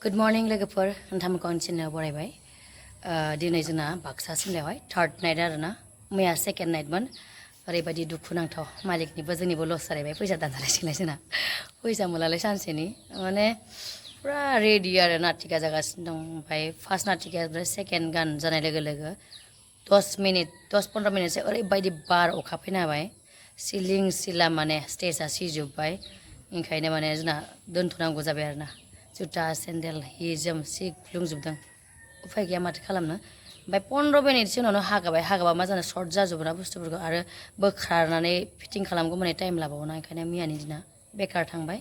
Good morning लोगोफोर नोंथांमोनखौ आं चिन्नायाव बरायबाय दिनै जोंना बाक्सा सिमलायावहाय थार्ड नाइट आरोना मैया सेकेन्ड नाइटमोन ओरैबायदि दुखुनांथाव मालिकनिबो जोंनिबो लस जालायबाय फैसा दानजालायसिगोनलाय जोंना फैसा मोनलालाय सानसेनि माने पुरा रेडि आरो नाटिका जागासिनो दं ओमफ्राय फार्स्ट नाटिका ओमफ्राय सेकेन्ड गान जानाय लोगो लोगो 10-15 मिनिटसो ओरैबायदि बार अखा फैना होबाय सिलिं सिला माने स्टेजआ सिजोब्बाय ओंखायनो माने जोंना दोनथ'नांगौ जाबाय आरोना जुथा सेन्देल हि जोम सिग्लुंजोबदों उफाय गैया माथो खालामनो ओमफ्राय 15 मिनिटसो उनावनो हागाबा मा जानो सर्ट जाजोबोना बुस्थुफोरखौ आरो बोखारनानै फिटिं खालामगौमानि टाइम लाबावोना ओंखायनो मैयानि दिना बेकार थांबाय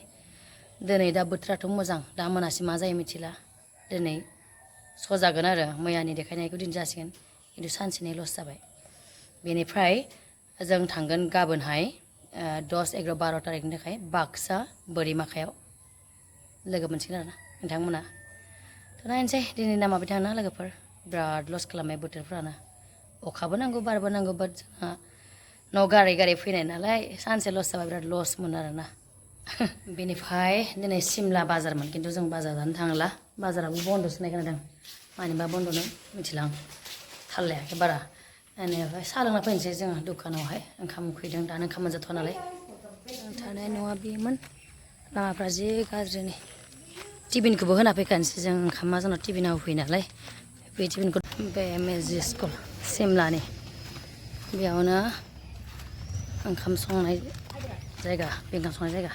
दिनै दा बोथोराथ' मोजां दा मोनासि मा जायो मिथिला दिनै सजागोन आरो मैयानि देखायनायखौ दिनै जासिगोन खिन्थु सानसेनि लस जाबाय बेनिफ्राय जों थांगोन गाबोनहाय 10-11-12 तारिखनि थाखाय बाक्सा बोरिमाखायाव लोगो मोनसिगोन आरोना नोंथांमोना थ' नायनोसै दिनै ना माबायदि थाङो लोगोफोर बिराद लस खालामबाय बोथोरफ्रानो अखाबो नांगौ बारबो नांगौ बाट जोंहा न' गारै फैनाय नालाय सानसे लस जाबा बिराद लसमोन आरोना बेनिफ्राय दिनै सिमला बाजारमोन खिन्थु जों बाजार जानो थांला बाजाराबो बन्द'सो होननाय खोनादों मानिबा बन्द'नो मिथिला आं थाल लायाखै बारा बेनिफ्राय साहा लोंना फैनोसै जोङो दखानावहाय ओंखाम उखैदों दानो ओंखाम मोनजाथ'वा नालाय थानाय न'आ बेमोन लामाफ्रा जि गाज्रिनि टिफिनखौबो होना फैखानोसै जों ओंखामा जोंनाव टिफिनाव होफैयो नालाय बे टिफिनखौ बे एमएसजि स्कुल सिमलानि बेयावनो ओंखाम संनाय जायगा बे ओंखाम संनाय जायगा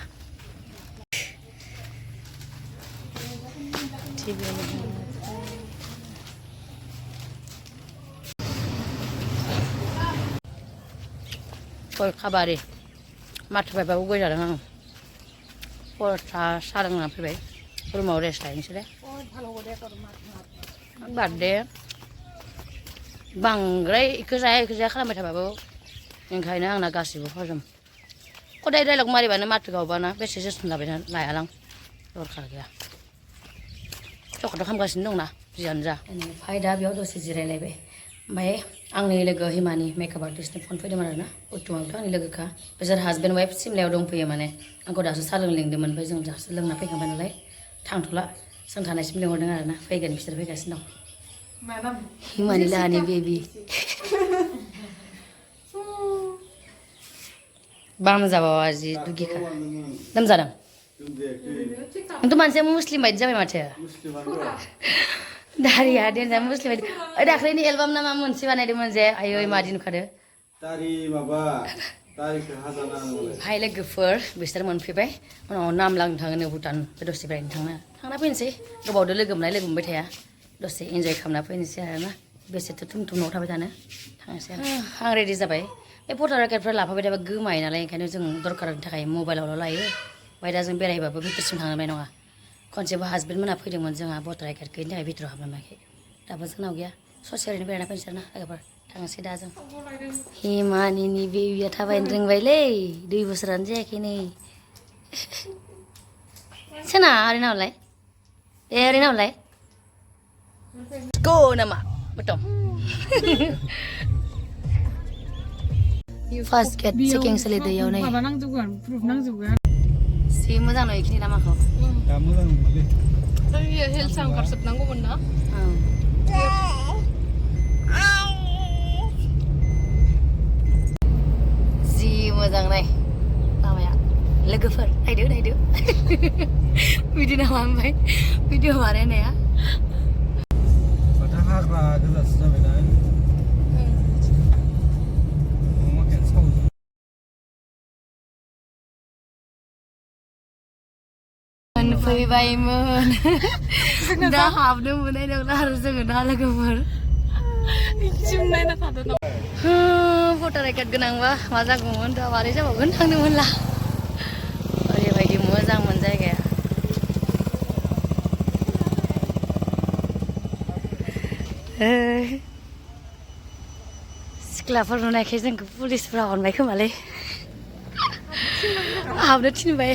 गय खाबारि माथो बायबाबो गय जादों आं परथा साहा लोंना फैबाय रुमाव रेस्ट लायनोसै दे बार्डे बांद्राय इखो जाया खालामबाय थाबाबो ओंखायनो आंना गासिबो हजम खदाय डाइलग मारिबानो माथो गावबाना बेसे जोथोन लायालां दरखार गैया चखथ' खालामगासिनो दंना जियानो जा ओमफ्राय दा बेयाव दसे जिरायलायबाय ओमफ्राय आंनि लोगो हिमानि मेकआप आर्टिस्टनि फन फैदोंमोन आरोना उत्तमाबोथ' आंनि लोगोखा बिसोर हासबेन्ड वाइफ सिमलायाव दंफैयो माने आंखौ दासो साहा लिंदोंमोन ओमफ्राय जों दासो लोंना फैखांबाय नालाय थांथ'ला जों थानायसिम लिंहरदों आरोना फैगोन बिसोर फैगासिनो दं हिमानि लाहानि बेबि बाम जाबावा जि दुगिखा लोमजादों आंथ' मानसिया मुस्लिम बायदि जाबाय माथो दारिया देन्जार मुस्लिम बायदि दाख्लैनि एलबाम ना मा मोनसे बानायदोंमोन जे आयै मादि नुखादो हाय लोगोफोर बिसोर मोनफैबाय उनाव नामलां थाङो भुटान बे दसे बेरायनो थांना फैनोसै गोबावदो लोगो मोनबाय थाया दसे इन्जय खालामना फैनोसै आरोना बेसेथो थुम न'आव थाबाय थानो थांनोसै आं रेडि जाबाय बे भटार कार्डफ्रा लाफाबाय थाबा गोमायो नालाय ओंखायनो जों दरकारनि थाखाय मबाइलावल' लायो ओमफ्राय दा जों बेरायबाबो भितरसिम थांनो मोननाय नङा खनसेबो हासबेन्ड मोना फैदोंमोन जोंहा भटार कार्ड गैयिनि थाखाय भितराव हाबनो मोनाखै दाबो जोंनाव गैया ससे ओरैनो बेरायना फैनोसै आरोना लोगोफोर थांनोसै दा जों हिमानिनि बेबिया थाबायनो रोंबायलै 2 बोसोरानो जायाखै नै सोना ओरैनावलाय ओरैनावलाय go nama betul first get checking selidayaw nay माबा नांजोबगोन प्रुफ नांजोबगोन si मोजां नो इखिनि लामाखौ दा मोजां नङालै ओइ हेल्थ सां खारजोबनांगौमोन ना जि मोजां नाय लामाया लोगोफोर नायदो बिदि नामा ओमफ्राय भिडिअ बानायनाया हाग्रा गोजासो जाबायना मोनफैबायमोन दा हाबनो मोननाय नंला आरो जोङो दा लोगोफोर नायना थादों भटार कार्ड गोनांबा मा जागौमोन दा मारै जाबावगोन थांनो मोनला ओरैबायदि मोजांमोन जायगाया सिख्लाफोर नुनायखाय जोंखौ पुलिसफ्रा अनबाय खोमालै हाबनो थिनबाय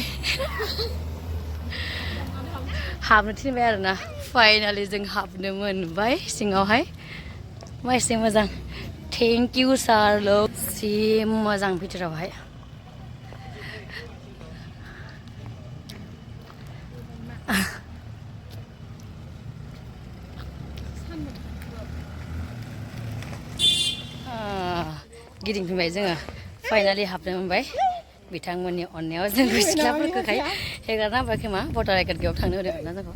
आरोना फाइनालि जों हाबनो मोनबाय सिङावहाय एसे मोजां थेंक इउ सार लोग जि मोजां भितरावहाय गिदिंफिनबाय जोङो फाइनालि हाबनो मोनबाय बिथांमोननि अननायाव जोंखौ सिख्लाफोरखौहाय हेगारना होबाय खोमा भटार आइकार्डआव थांनो होदों आरोना जोंखौ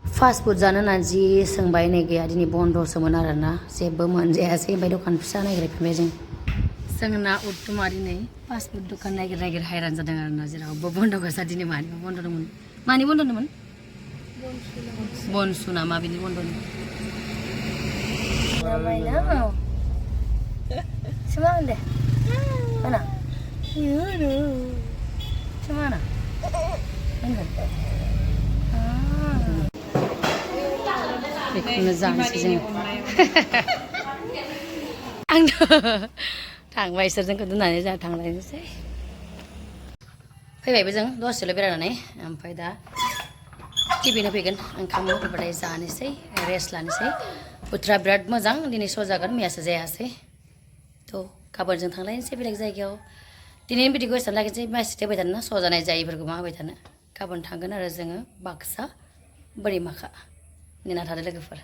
फास्ट फुड जानो होननानै जि सोंबाय नै गैया दिनै बन्द'सोमोन आरोना जेबो मोनजायासै ओमफ्राय दखान फिसा नागिरफिनबाय जोंना उदथुमा दिनै फास्ट फुड दखान नागिर हायरान जादों आरोना जेरावबो बन्द' गोजा दिनै मानिबो बन्द' दंमोन मानि बन्द' दंमोन बनसुना माबिनि बन्द'नि Semana? Mana? Semana? Enggak. Beखौनो जानोसै जों आं थांबाय इसोरजोंखौ दोननानै जोंहा थांलायनोसै फैबायबो जों दसेल' बेरायनानै ओमफ्राय दा टिभिनो फैगोन ओंखाम होबाथाय जानोसै रेस्ट लानोसै बोथोरा बिराद मोजां दिनै स' जागोन मैयासो जायासै थ' गाबोन जों थांलायनोसै बेलेग जायगायाव दिनैनि भिडिअखौ एसेबां लाखिनोसै मेसेज होबाय थानो ना स' जानाय जायैफोरखौ मा होबाय थानो गाबोन थांगोन आरो जोङो बाक्सा बोरिमाखा नेना थादो लोगोफोर